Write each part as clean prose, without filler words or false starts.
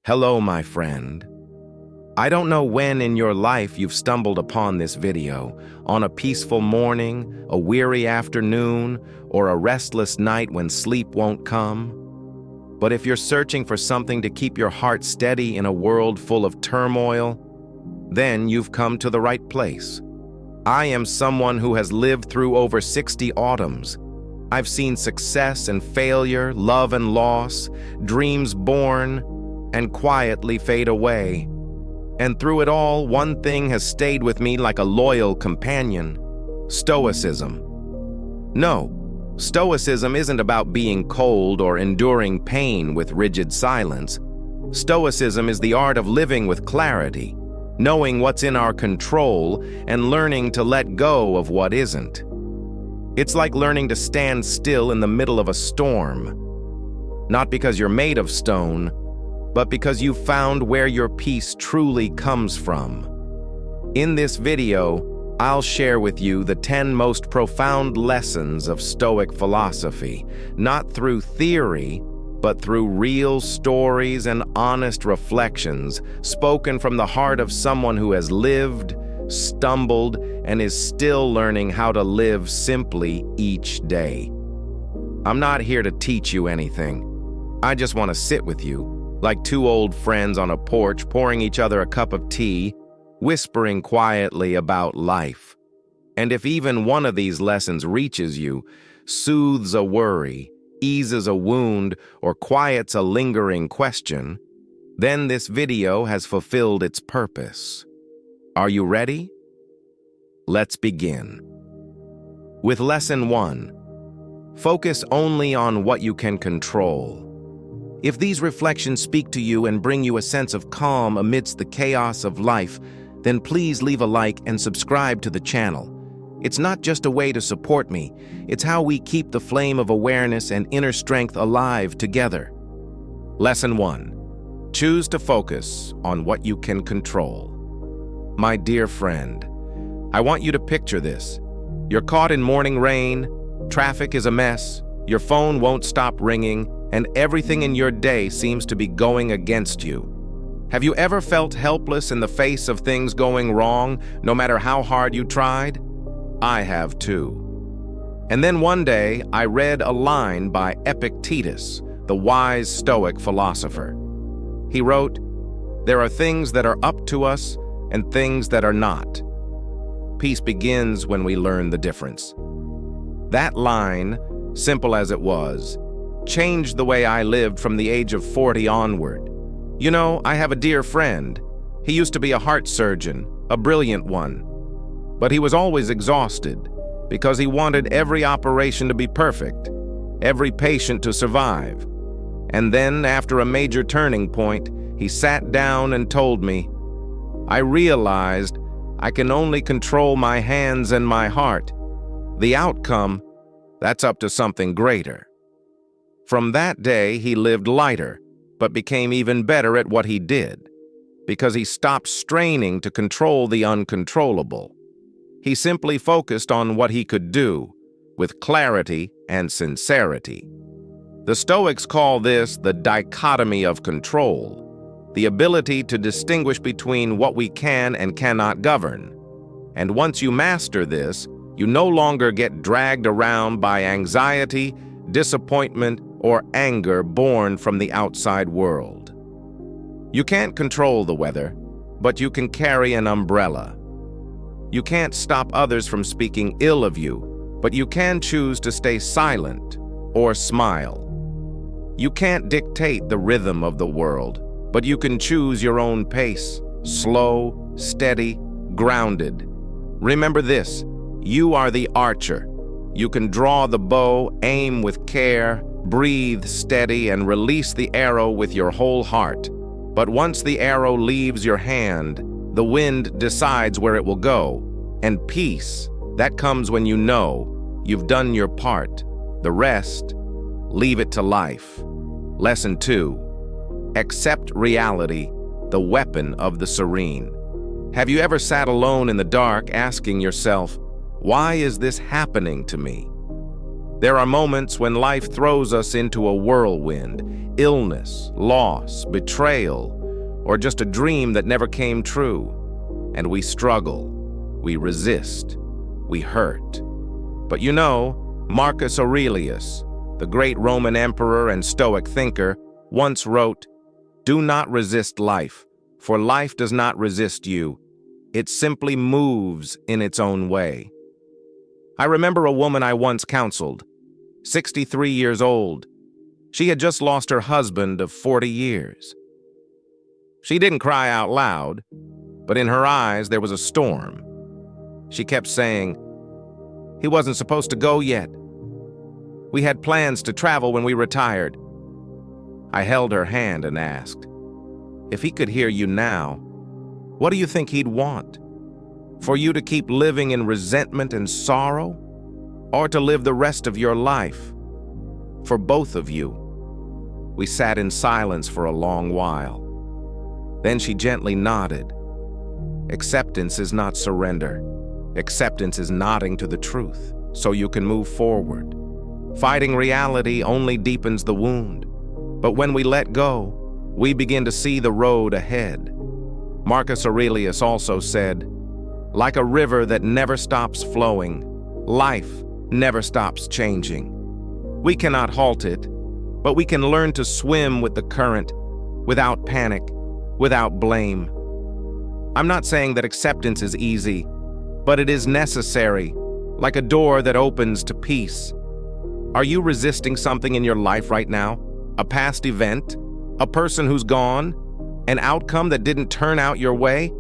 Hello, my friend. I don't know when in your life you've stumbled upon this video, on a peaceful morning, a weary afternoon, or a restless night when sleep won't come. But if you're searching for something to keep your heart steady in a world full of turmoil, then you've come to the right place. I am someone who has lived through over 60 autumns. I've seen success and failure, love and loss, dreams born and quietly fade away. And through it all, one thing has stayed with me like a loyal companion: Stoicism. No, Stoicism isn't about being cold or enduring pain with rigid silence. Stoicism is the art of living with clarity, knowing what's in our control and learning to let go of what isn't. It's like learning to stand still in the middle of a storm, not because you're made of stone, but because you've found where your peace truly comes from. In this video, I'll share with you the 10 most profound lessons of Stoic philosophy, not through theory, but through real stories and honest reflections spoken from the heart of someone who has lived, stumbled, and is still learning how to live simply each day. I'm not here to teach you anything. I just want to sit with you, like two old friends on a porch pouring each other a cup of tea, whispering quietly about life. And if even one of these lessons reaches you, soothes a worry, eases a wound, or quiets a lingering question, then this video has fulfilled its purpose. Are you ready? Let's begin. With Lesson 1, focus only on what you can control. If these reflections speak to you and bring you a sense of calm amidst the chaos of life, then please leave a like and subscribe to the channel. It's not just a way to support me, it's how we keep the flame of awareness and inner strength alive together. Lesson 1. Choose to focus on what you can control. My dear friend, I want you to picture this. You're caught in morning rain, traffic is a mess, your phone won't stop ringing, and everything in your day seems to be going against you. Have you ever felt helpless in the face of things going wrong, no matter how hard you tried? I have too. And then one day, I read a line by Epictetus, the wise Stoic philosopher. He wrote, "There are things that are up to us and things that are not. Peace begins when we learn the difference." That line, simple as it was, changed the way I lived from the age of 40 onward. You know, I have a dear friend. He used to be a heart surgeon, a brilliant one. But he was always exhausted because he wanted every operation to be perfect, every patient to survive. And then, after a major turning point, he sat down and told me, "I realized I can only control my hands and my heart. The outcome, that's up to something greater." From that day, he lived lighter, but became even better at what he did, because he stopped straining to control the uncontrollable. He simply focused on what he could do, with clarity and sincerity. The Stoics call this the dichotomy of control, the ability to distinguish between what we can and cannot govern. And once you master this, you no longer get dragged around by anxiety, disappointment, or anger born from the outside world. You can't control the weather, but you can carry an umbrella. You can't stop others from speaking ill of you, but you can choose to stay silent or smile. You can't dictate the rhythm of the world, but you can choose your own pace, slow, steady, grounded. Remember this, you are the archer. You can draw the bow, aim with care, breathe steady, and release the arrow with your whole heart. But once the arrow leaves your hand, the wind decides where it will go. And peace, that comes when you know you've done your part. The rest, leave it to life. Lesson 2. Accept reality, the weapon of the serene. Have you ever sat alone in the dark asking yourself, why is this happening to me? There are moments when life throws us into a whirlwind, illness, loss, betrayal, or just a dream that never came true. And we struggle, we resist, we hurt. But you know, Marcus Aurelius, the great Roman emperor and Stoic thinker, once wrote, "Do not resist life, for life does not resist you. It simply moves in its own way." I remember a woman I once counseled, 63 years old. She had just lost her husband of 40 years. She didn't cry out loud, but in her eyes there was a storm. She kept saying, "He wasn't supposed to go yet. We had plans to travel when we retired." I held her hand and asked, "If he could hear you now, what do you think he'd want? For you to keep living in resentment and sorrow, or to live the rest of your life? For both of you." We sat in silence for a long while. Then she gently nodded. Acceptance is not surrender. Acceptance is nodding to the truth, so you can move forward. Fighting reality only deepens the wound. But when we let go, we begin to see the road ahead. Marcus Aurelius also said, "Like a river that never stops flowing, life never stops changing." We cannot halt it, but we can learn to swim with the current, without panic, without blame. I'm not saying that acceptance is easy, but it is necessary, like a door that opens to peace. Are you resisting something in your life right now? A past event? A person who's gone? An outcome that didn't turn out your way?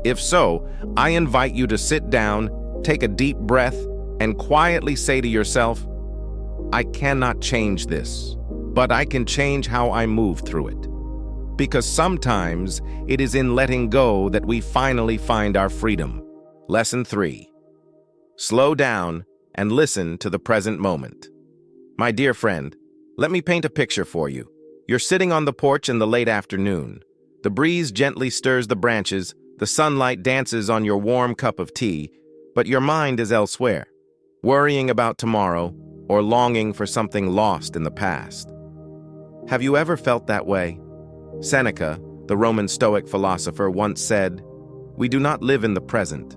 If so, I invite you to sit down, take a deep breath, and quietly say to yourself, "I cannot change this, but I can change how I move through it." Because sometimes it is in letting go that we finally find our freedom. Lesson 3. Slow down and listen to the present moment. My dear friend, let me paint a picture for you. You're sitting on the porch in the late afternoon. The breeze gently stirs the branches, the sunlight dances on your warm cup of tea, but your mind is elsewhere, worrying about tomorrow or longing for something lost in the past. Have you ever felt that way? Seneca, the Roman Stoic philosopher, once said, "We do not live in the present.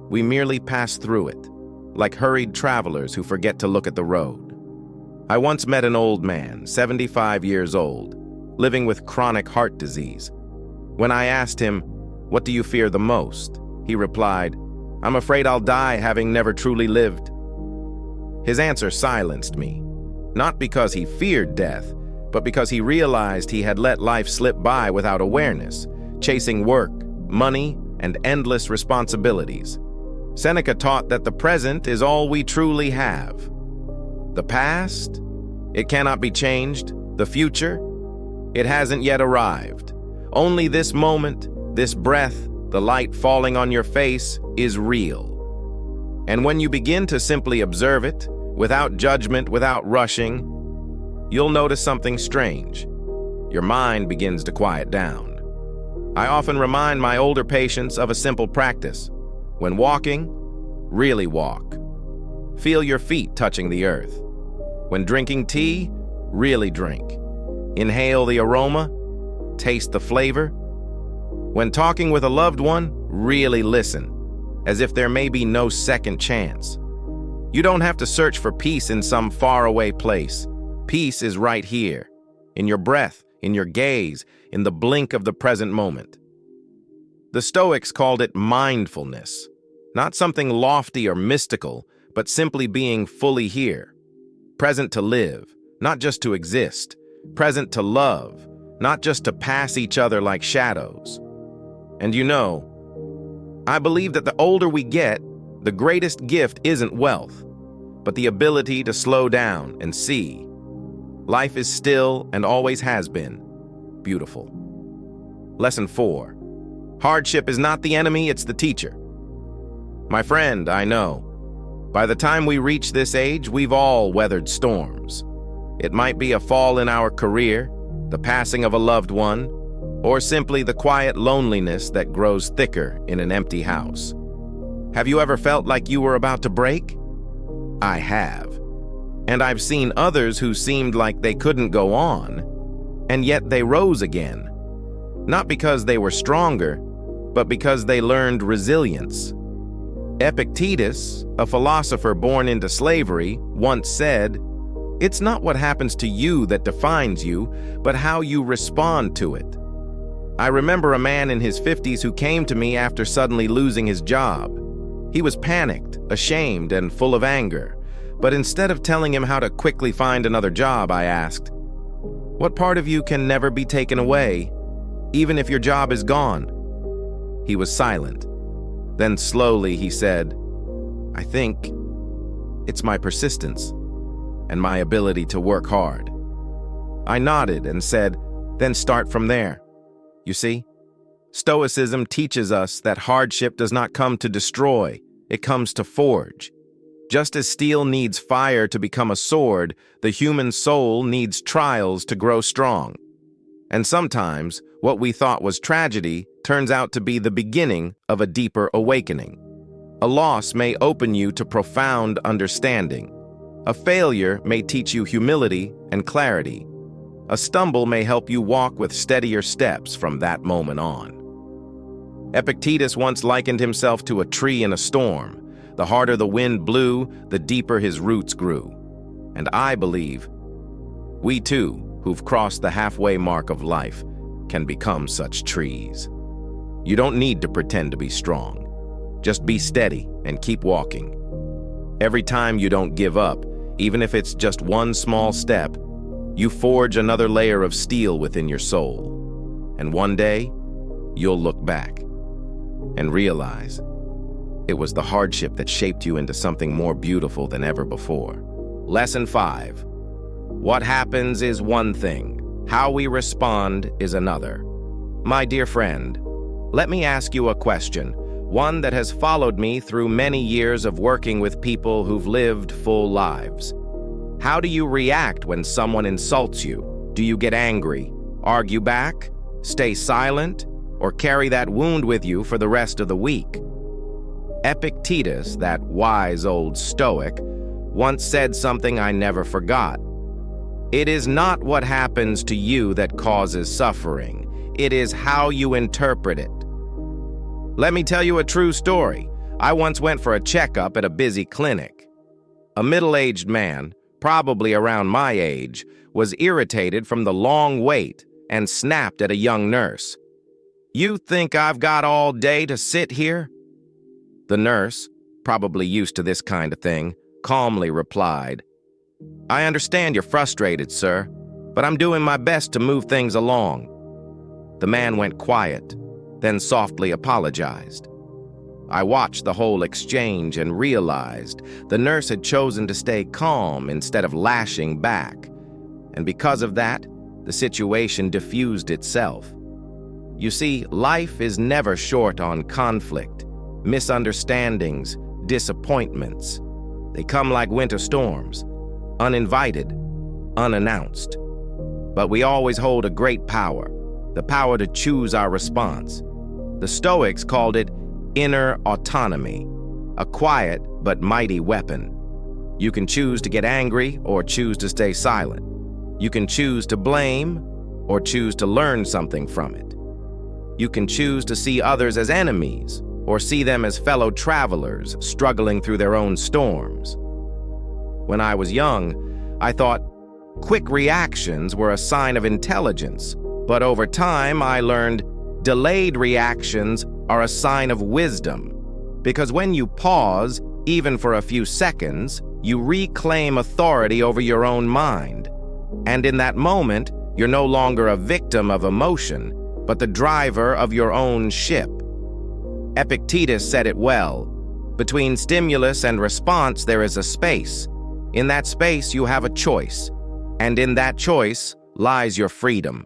We merely pass through it, like hurried travelers who forget to look at the road." I once met an old man, 75 years old, living with chronic heart disease. When I asked him, "What do you fear the most?" he replied, "I'm afraid I'll die having never truly lived." His answer silenced me, not because he feared death, but because he realized he had let life slip by without awareness, chasing work, money, and endless responsibilities. Seneca taught that the present is all we truly have. The past? It cannot be changed. The future? It hasn't yet arrived. Only this moment, this breath, the light falling on your face is real. And when you begin to simply observe it, without judgment, without rushing, you'll notice something strange. Your mind begins to quiet down. I often remind my older patients of a simple practice. When walking, really walk. Feel your feet touching the earth. When drinking tea, really drink. Inhale the aroma, taste the flavor. When talking with a loved one, really listen, as if there may be no second chance. You don't have to search for peace in some faraway place. Peace is right here, in your breath, in your gaze, in the blink of the present moment. The Stoics called it mindfulness, not something lofty or mystical, but simply being fully here. Present to live, not just to exist. Present to love, not just to pass each other like shadows. And you know, I believe that the older we get, the greatest gift isn't wealth, but the ability to slow down and see. Life is still, and always has been, beautiful. Lesson 4. Hardship is not the enemy, it's the teacher. My friend, I know, by the time we reach this age, we've all weathered storms. It might be a fall in our career, the passing of a loved one, or simply the quiet loneliness that grows thicker in an empty house. Have you ever felt like you were about to break? I have. And I've seen others who seemed like they couldn't go on, and yet they rose again. Not because they were stronger, but because they learned resilience. Epictetus, a philosopher born into slavery, once said, "It's not what happens to you that defines you, but how you respond to it." I remember a man in his 50s who came to me after suddenly losing his job. He was panicked, ashamed, and full of anger. But instead of telling him how to quickly find another job, I asked, "What part of you can never be taken away, even if your job is gone?" He was silent. Then slowly he said, "I think it's my persistence and my ability to work hard." I nodded and said, "Then start from there." You see, Stoicism teaches us that hardship does not come to destroy, it comes to forge. Just as steel needs fire to become a sword, the human soul needs trials to grow strong. And sometimes, what we thought was tragedy turns out to be the beginning of a deeper awakening. A loss may open you to profound understanding. A failure may teach you humility and clarity. A stumble may help you walk with steadier steps from that moment on. Epictetus once likened himself to a tree in a storm. The harder the wind blew, the deeper his roots grew. And I believe we too, who've crossed the halfway mark of life, can become such trees. You don't need to pretend to be strong. Just be steady and keep walking. Every time you don't give up, even if it's just one small step, you forge another layer of steel within your soul. And one day, you'll look back and realize it was the hardship that shaped you into something more beautiful than ever before. Lesson 5. What happens is one thing. How we respond is another. My dear friend, let me ask you a question, one that has followed me through many years of working with people who've lived full lives. How do you react when someone insults you? Do you get angry, argue back, stay silent, or carry that wound with you for the rest of the week? Epictetus, that wise old Stoic, once said something I never forgot. It is not what happens to you that causes suffering. It is how you interpret it. Let me tell you a true story. I once went for a checkup at a busy clinic. A middle-aged man, probably around my age, was irritated from the long wait and snapped at a young nurse. "You think I've got all day to sit here?" The nurse, probably used to this kind of thing, calmly replied, "I understand you're frustrated, sir, but I'm doing my best to move things along." The man went quiet, then softly apologized. I watched the whole exchange and realized the nurse had chosen to stay calm instead of lashing back, and because of that, the situation diffused itself. You see, life is never short on conflict, misunderstandings, disappointments. They come like winter storms, uninvited, unannounced. But we always hold a great power, the power to choose our response. The Stoics called it inner autonomy, a quiet but mighty weapon. You can choose to get angry or choose to stay silent. You can choose to blame or choose to learn something from it. You can choose to see others as enemies or see them as fellow travelers struggling through their own storms. When I was young, I thought quick reactions were a sign of intelligence, but over time I learned delayed reactions are a sign of wisdom, because when you pause, even for a few seconds, you reclaim authority over your own mind. And in that moment, you're no longer a victim of emotion, but the driver of your own ship. Epictetus said it well. Between stimulus and response, there is a space. In that space, you have a choice, and in that choice lies your freedom.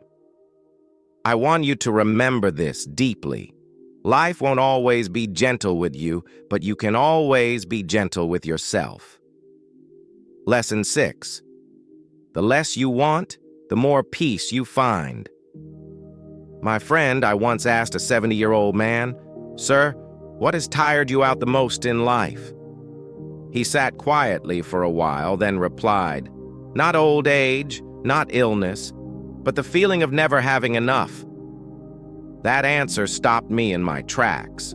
I want you to remember this deeply. Life won't always be gentle with you, but you can always be gentle with yourself. Lesson 6. The less you want, the more peace you find. My friend, I once asked a 70-year-old man, "Sir, what has tired you out the most in life?" He sat quietly for a while, then replied, "Not old age, not illness, but the feeling of never having enough." That answer stopped me in my tracks.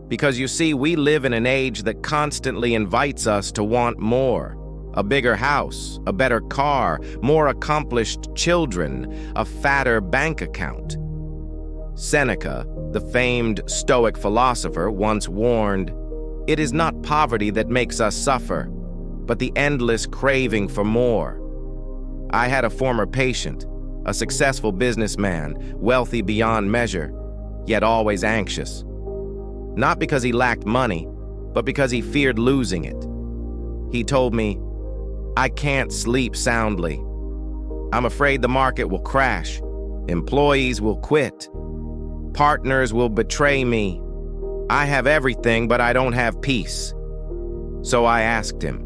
Because you see, we live in an age that constantly invites us to want more. A bigger house, a better car, more accomplished children, a fatter bank account. Seneca, the famed Stoic philosopher, once warned, "It is not poverty that makes us suffer, but the endless craving for more." I had a former patient, a successful businessman, wealthy beyond measure, yet always anxious. Not because he lacked money, but because he feared losing it. He told me, "I can't sleep soundly. I'm afraid the market will crash. Employees will quit. Partners will betray me. I have everything, but I don't have peace." So I asked him,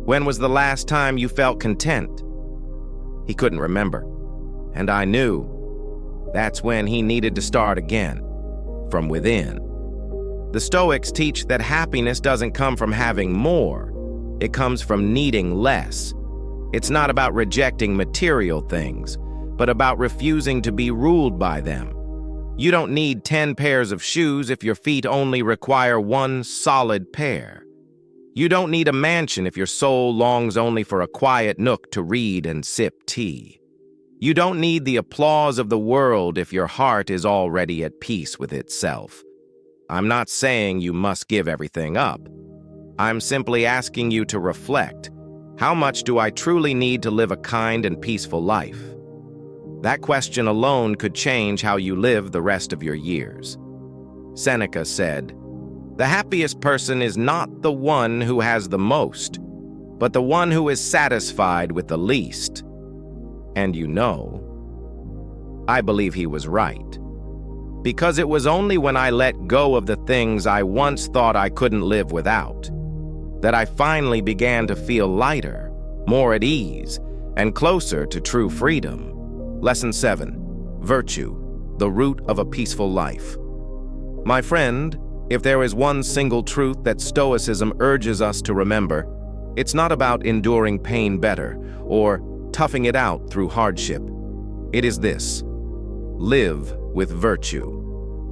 "When was the last time you felt content?" He couldn't remember. And I knew that's when he needed to start again, from within. The Stoics teach that happiness doesn't come from having more. It comes from needing less. It's not about rejecting material things, but about refusing to be ruled by them. You don't need 10 pairs of shoes if your feet only require one solid pair. You don't need a mansion if your soul longs only for a quiet nook to read and sip tea. You don't need the applause of the world if your heart is already at peace with itself. I'm not saying you must give everything up. I'm simply asking you to reflect. How much do I truly need to live a kind and peaceful life? That question alone could change how you live the rest of your years. Seneca said, "The happiest person is not the one who has the most, but the one who is satisfied with the least." And you know, I believe he was right. Because it was only when I let go of the things I once thought I couldn't live without that I finally began to feel lighter, more at ease, and closer to true freedom. Lesson 7. Virtue, the root of a peaceful life. My friend, if there is one single truth that Stoicism urges us to remember, it's not about enduring pain better or toughing it out through hardship. It is this: live with virtue.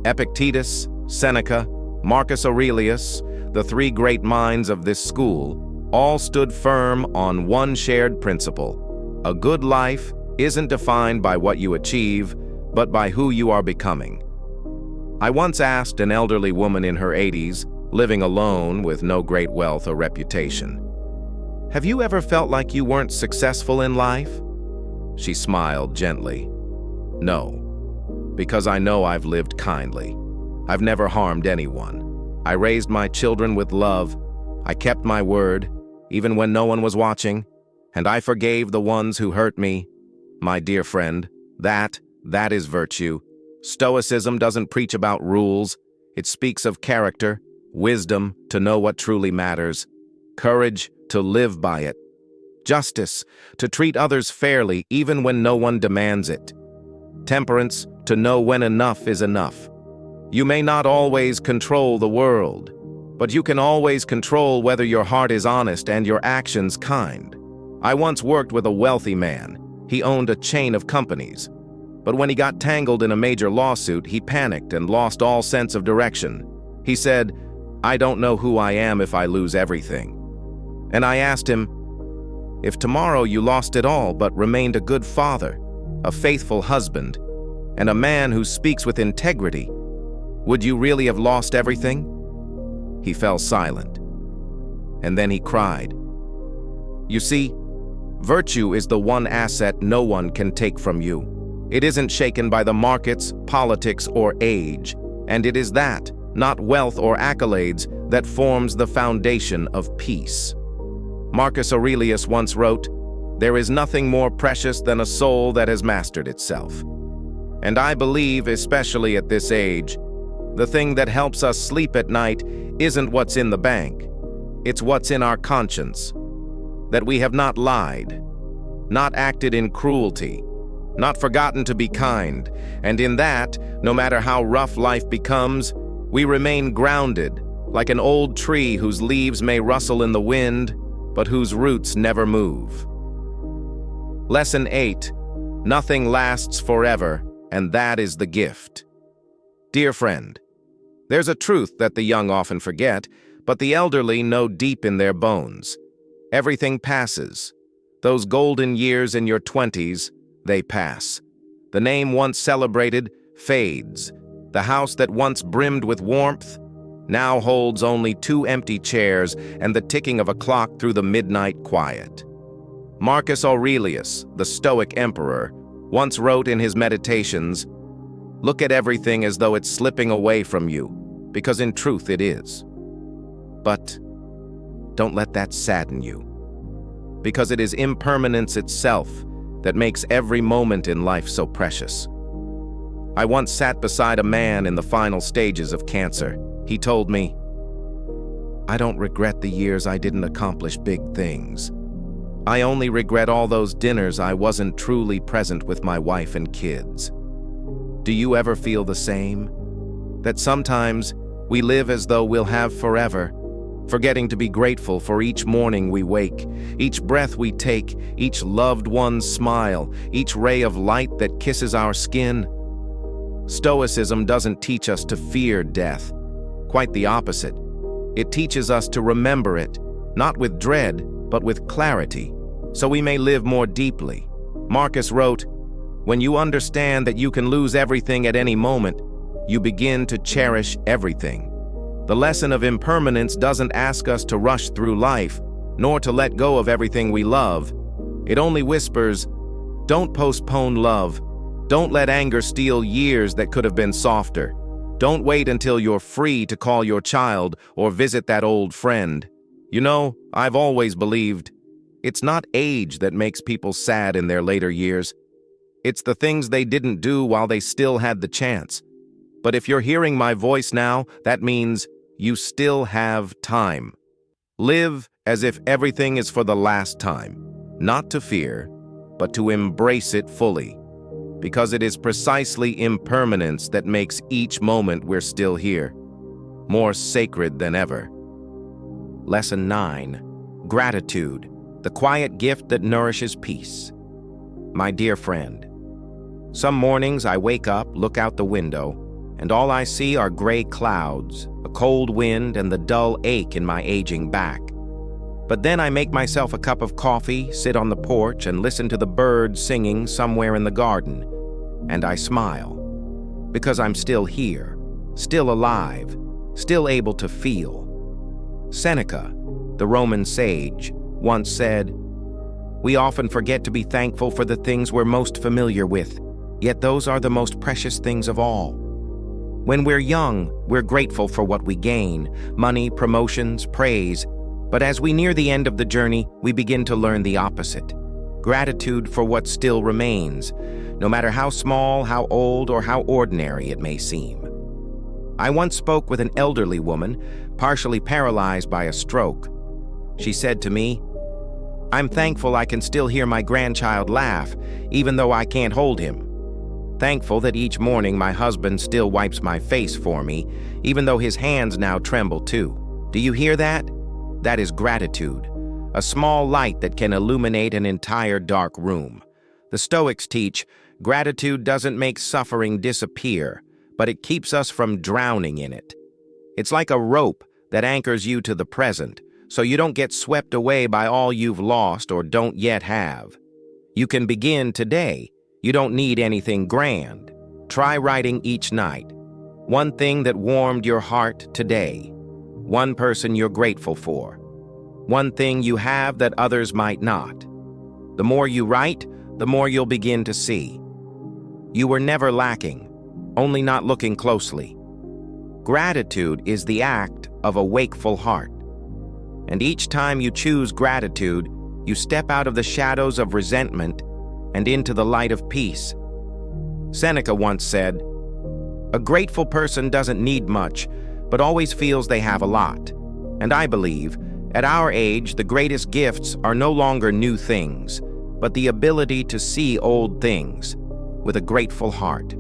Epictetus, Seneca, Marcus Aurelius, the three great minds of this school, all stood firm on one shared principle. A good life isn't defined by what you achieve, but by who you are becoming. I once asked an elderly woman in her 80s, living alone with no great wealth or reputation, "Have you ever felt like you weren't successful in life?" She smiled gently. "No, because I know I've lived kindly. I've never harmed anyone. I raised my children with love. I kept my word, even when no one was watching, and I forgave the ones who hurt me." My dear friend, that is virtue. Stoicism doesn't preach about rules. It speaks of character, wisdom to know what truly matters, courage to live by it, justice to treat others fairly even when no one demands it, temperance to know when enough is enough. You may not always control the world, but you can always control whether your heart is honest and your actions kind. I once worked with a wealthy man. He owned a chain of companies. But when he got tangled in a major lawsuit, he panicked and lost all sense of direction. He said, "I don't know who I am if I lose everything." And I asked him, "If tomorrow you lost it all but remained a good father, a faithful husband, and a man who speaks with integrity, would you really have lost everything?" He fell silent. And then he cried. You see, virtue is the one asset no one can take from you. It isn't shaken by the markets, politics, or age, and it is that, not wealth or accolades, that forms the foundation of peace. Marcus Aurelius once wrote, "There is nothing more precious than a soul that has mastered itself." And I believe, especially at this age, the thing that helps us sleep at night isn't what's in the bank. It's what's in our conscience. That we have not lied, not acted in cruelty, not forgotten to be kind, and in that, no matter how rough life becomes, we remain grounded, like an old tree whose leaves may rustle in the wind, but whose roots never move. Lesson 8. Nothing lasts forever, and that is the gift. Dear friend, there's a truth that the young often forget, but the elderly know deep in their bones. Everything passes. Those golden years in your 20s, they pass. The name once celebrated fades. The house that once brimmed with warmth now holds only 2 empty chairs and the ticking of a clock through the midnight quiet. Marcus Aurelius, the Stoic emperor, once wrote in his Meditations, "Look at everything as though it's slipping away from you, because in truth it is. But don't let that sadden you, because it is impermanence itself that makes every moment in life so precious." I once sat beside a man in the final stages of cancer. He told me, "I don't regret the years I didn't accomplish big things. I only regret all those dinners I wasn't truly present with my wife and kids." Do you ever feel the same? That sometimes we live as though we'll have forever, forgetting to be grateful for each morning we wake, each breath we take, each loved one's smile, each ray of light that kisses our skin? Stoicism doesn't teach us to fear death. Quite the opposite. It teaches us to remember it, not with dread, but with clarity, so we may live more deeply. Marcus wrote, "When you understand that you can lose everything at any moment, you begin to cherish everything." The lesson of impermanence doesn't ask us to rush through life, nor to let go of everything we love. It only whispers, "Don't postpone love. Don't let anger steal years that could have been softer. Don't wait until you're free to call your child or visit that old friend." You know, I've always believed it's not age that makes people sad in their later years. It's the things they didn't do while they still had the chance. But if you're hearing my voice now, that means you still have time. Live as if everything is for the last time, not to fear, but to embrace it fully. Because it is precisely impermanence that makes each moment we're still here more sacred than ever. Lesson 9. Gratitude, the quiet gift that nourishes peace. My dear friend, some mornings I wake up, look out the window, and all I see are gray clouds, a cold wind, and the dull ache in my aging back. But then I make myself a cup of coffee, sit on the porch, and listen to the birds singing somewhere in the garden. And I smile, because I'm still here, still alive, still able to feel. Seneca, the Roman sage, once said, "We often forget to be thankful for the things we're most familiar with, yet those are the most precious things of all." When we're young, we're grateful for what we gain, money, promotions, praise. But as we near the end of the journey, we begin to learn the opposite. Gratitude for what still remains, no matter how small, how old, or how ordinary it may seem. I once spoke with an elderly woman, partially paralyzed by a stroke. She said to me, "I'm thankful I can still hear my grandchild laugh, even though I can't hold him. Thankful that each morning my husband still wipes my face for me, even though his hands now tremble too. Do you hear that? That is gratitude, a small light that can illuminate an entire dark room." The Stoics teach, gratitude doesn't make suffering disappear, but it keeps us from drowning in it. It's like a rope that anchors you to the present, so you don't get swept away by all you've lost or don't yet have. You can begin today. You don't need anything grand. Try writing each night. One thing that warmed your heart today. One person you're grateful for. One thing you have that others might not. The more you write, the more you'll begin to see. You were never lacking, only not looking closely. Gratitude is the act of a wakeful heart. And each time you choose gratitude, you step out of the shadows of resentment and into the light of peace. Seneca once said, "A grateful person doesn't need much, but always feels they have a lot." And I believe, at our age, the greatest gifts are no longer new things, but the ability to see old things with a grateful heart.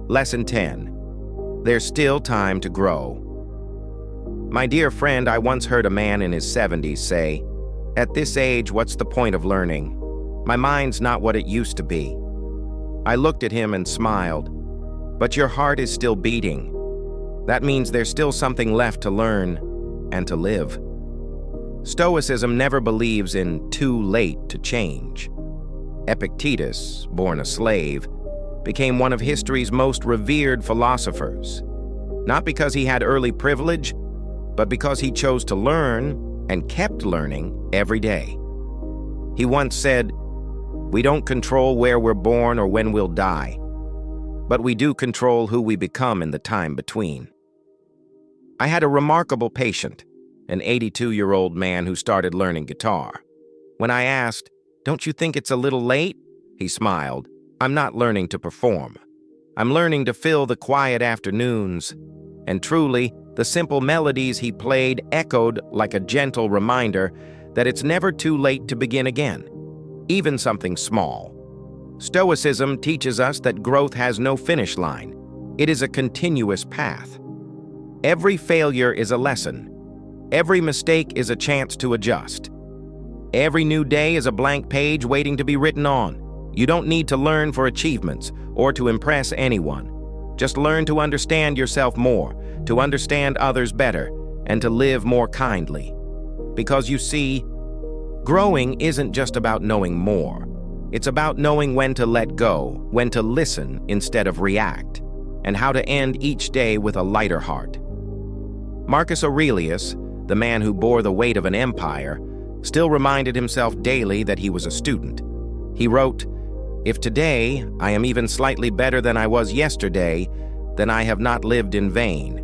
Lesson 10. There's still time to grow. My dear friend, I once heard a man in his 70s say, "At this age, what's the point of learning? My mind's not what it used to be." I looked at him and smiled. "But your heart is still beating. That means there's still something left to learn and to live." Stoicism never believes in too late to change. Epictetus, born a slave, became one of history's most revered philosophers, not because he had early privilege, but because he chose to learn and kept learning every day. He once said, "We don't control where we're born or when we'll die, but we do control who we become in the time between." I had a remarkable patient, an 82-year-old man who started learning guitar. When I asked, "Don't you think it's a little late?" he smiled. "I'm not learning to perform. I'm learning to fill the quiet afternoons." And truly, the simple melodies he played echoed like a gentle reminder that it's never too late to begin again, even something small. Stoicism teaches us that growth has no finish line. It is a continuous path. Every failure is a lesson. Every mistake is a chance to adjust. Every new day is a blank page waiting to be written on. You don't need to learn for achievements or to impress anyone. Just learn to understand yourself more, to understand others better, and to live more kindly. Because you see, growing isn't just about knowing more. It's about knowing when to let go, when to listen instead of react, and how to end each day with a lighter heart. Marcus Aurelius, the man who bore the weight of an empire, still reminded himself daily that he was a student. He wrote, "If today I am even slightly better than I was yesterday, then I have not lived in vain."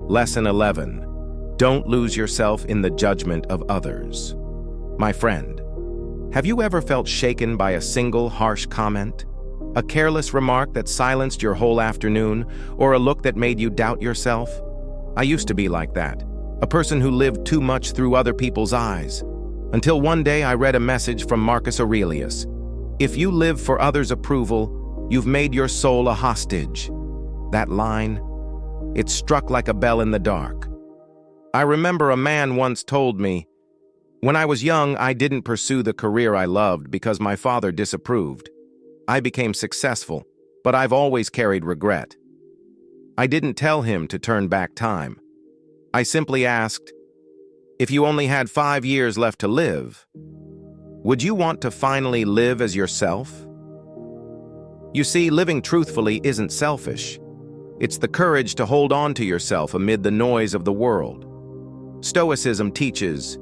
Lesson 11. Don't lose yourself in the judgment of others. My friend, have you ever felt shaken by a single harsh comment? A careless remark that silenced your whole afternoon, or a look that made you doubt yourself? I used to be like that, a person who lived too much through other people's eyes. Until one day I read a message from Marcus Aurelius. "If you live for others' approval, you've made your soul a hostage." That line, it struck like a bell in the dark. I remember a man once told me, "When I was young, I didn't pursue the career I loved because my father disapproved. I became successful, but I've always carried regret." I didn't tell him to turn back time. I simply asked, "If you only had 5 years left to live, would you want to finally live as yourself?" You see, living truthfully isn't selfish. It's the courage to hold on to yourself amid the noise of the world. Stoicism teaches,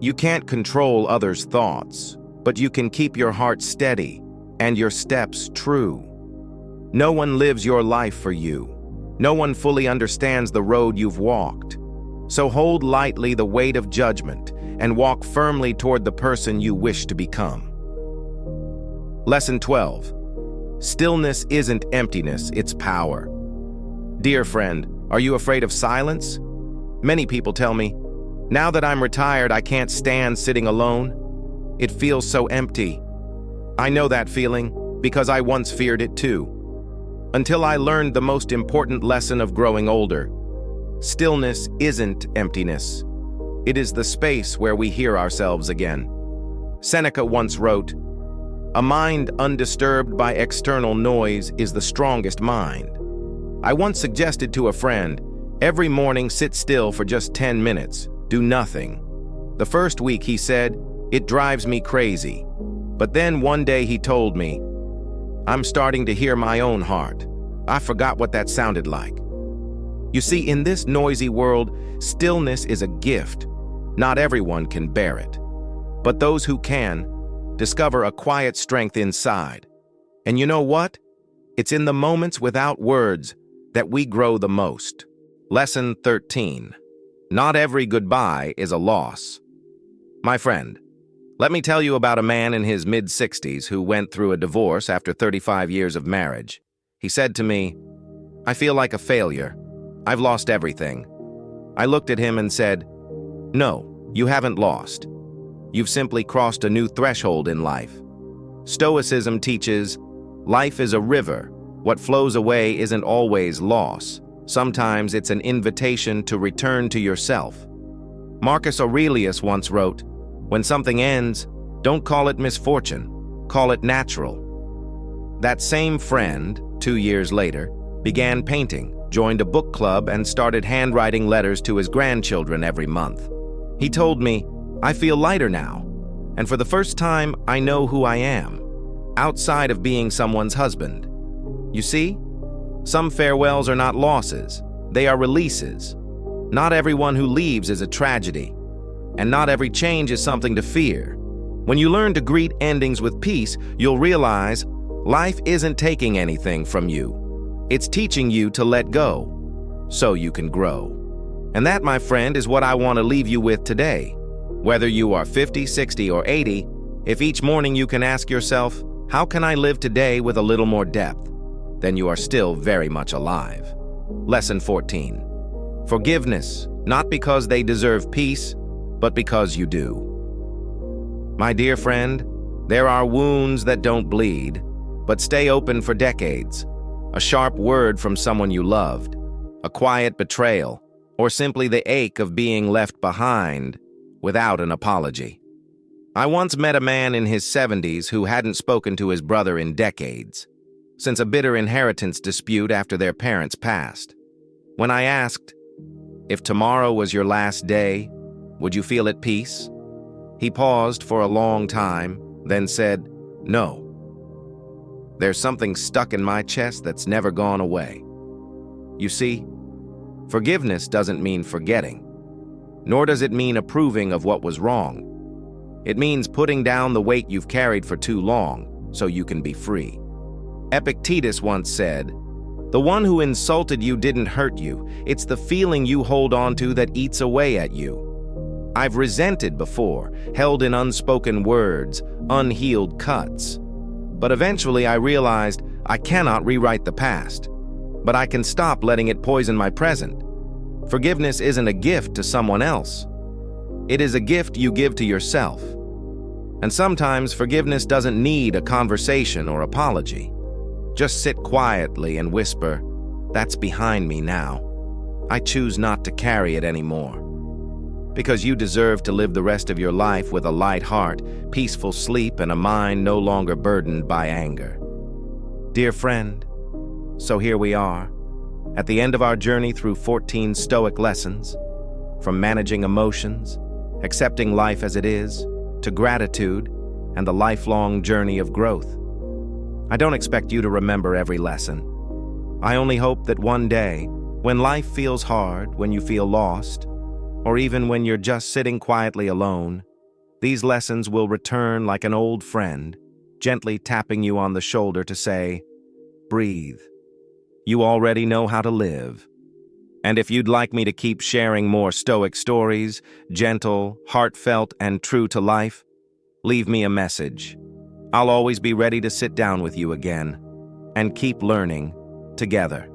you can't control others' thoughts, but you can keep your heart steady and your steps true. No one lives your life for you. No one fully understands the road you've walked. So hold lightly the weight of judgment and walk firmly toward the person you wish to become. Lesson 12. Stillness isn't emptiness, it's power. Dear friend, are you afraid of silence? Many people tell me, "Now that I'm retired, I can't stand sitting alone. It feels so empty." I know that feeling because I once feared it too. Until I learned the most important lesson of growing older. Stillness isn't emptiness. It is the space where we hear ourselves again. Seneca once wrote, "A mind undisturbed by external noise is the strongest mind." I once suggested to a friend, every morning sit still for just 10 minutes, do nothing. The first week he said, "It drives me crazy." But then one day he told me, "I'm starting to hear my own heart. I forgot what that sounded like." You see, in this noisy world, stillness is a gift. Not everyone can bear it. But those who can, discover a quiet strength inside. And you know what? It's in the moments without words that we grow the most. Lesson 13. Not every goodbye is a loss. My friend, let me tell you about a man in his mid-60s who went through a divorce after 35 years of marriage. He said to me, "I feel like a failure. I've lost everything." I looked at him and said, "No, you haven't lost. You've simply crossed a new threshold in life." Stoicism teaches, life is a river. What flows away isn't always loss. Sometimes it's an invitation to return to yourself. Marcus Aurelius once wrote, "When something ends, don't call it misfortune, call it natural." That same friend, 2 years later, began painting, joined a book club, and started handwriting letters to his grandchildren every month. He told me, "I feel lighter now, and for the first time, I know who I am, outside of being someone's husband." You see, some farewells are not losses, they are releases. Not everyone who leaves is a tragedy, and not every change is something to fear. When you learn to greet endings with peace, you'll realize life isn't taking anything from you. It's teaching you to let go, so you can grow. And that, my friend, is what I want to leave you with today. Whether you are 50, 60, or 80, if each morning you can ask yourself, how can I live today with a little more depth? Then you are still very much alive. Lesson 14. Forgiveness, not because they deserve peace, but because you do. My dear friend, there are wounds that don't bleed, but stay open for decades. A sharp word from someone you loved, a quiet betrayal, or simply the ache of being left behind without an apology. I once met a man in his 70s who hadn't spoken to his brother in decades, since a bitter inheritance dispute after their parents passed. When I asked, "If tomorrow was your last day, would you feel at peace?" He paused for a long time, then said, "No. There's something stuck in my chest that's never gone away." You see, forgiveness doesn't mean forgetting, nor does it mean approving of what was wrong. It means putting down the weight you've carried for too long so you can be free. Epictetus once said, "The one who insulted you didn't hurt you. It's the feeling you hold on to that eats away at you." I've resented before, held in unspoken words, unhealed cuts. But eventually I realized I cannot rewrite the past, but I can stop letting it poison my present. Forgiveness isn't a gift to someone else. It is a gift you give to yourself. And sometimes forgiveness doesn't need a conversation or apology. Just sit quietly and whisper, "That's behind me now. I choose not to carry it anymore." Because you deserve to live the rest of your life with a light heart, peaceful sleep, and a mind no longer burdened by anger. Dear friend, so here we are, at the end of our journey through 14 Stoic lessons, from managing emotions, accepting life as it is, to gratitude, and the lifelong journey of growth. I don't expect you to remember every lesson. I only hope that one day, when life feels hard, when you feel lost, or even when you're just sitting quietly alone, these lessons will return like an old friend, gently tapping you on the shoulder to say, "Breathe. You already know how to live." And if you'd like me to keep sharing more Stoic stories, gentle, heartfelt, and true to life, leave me a message. I'll always be ready to sit down with you again and keep learning together.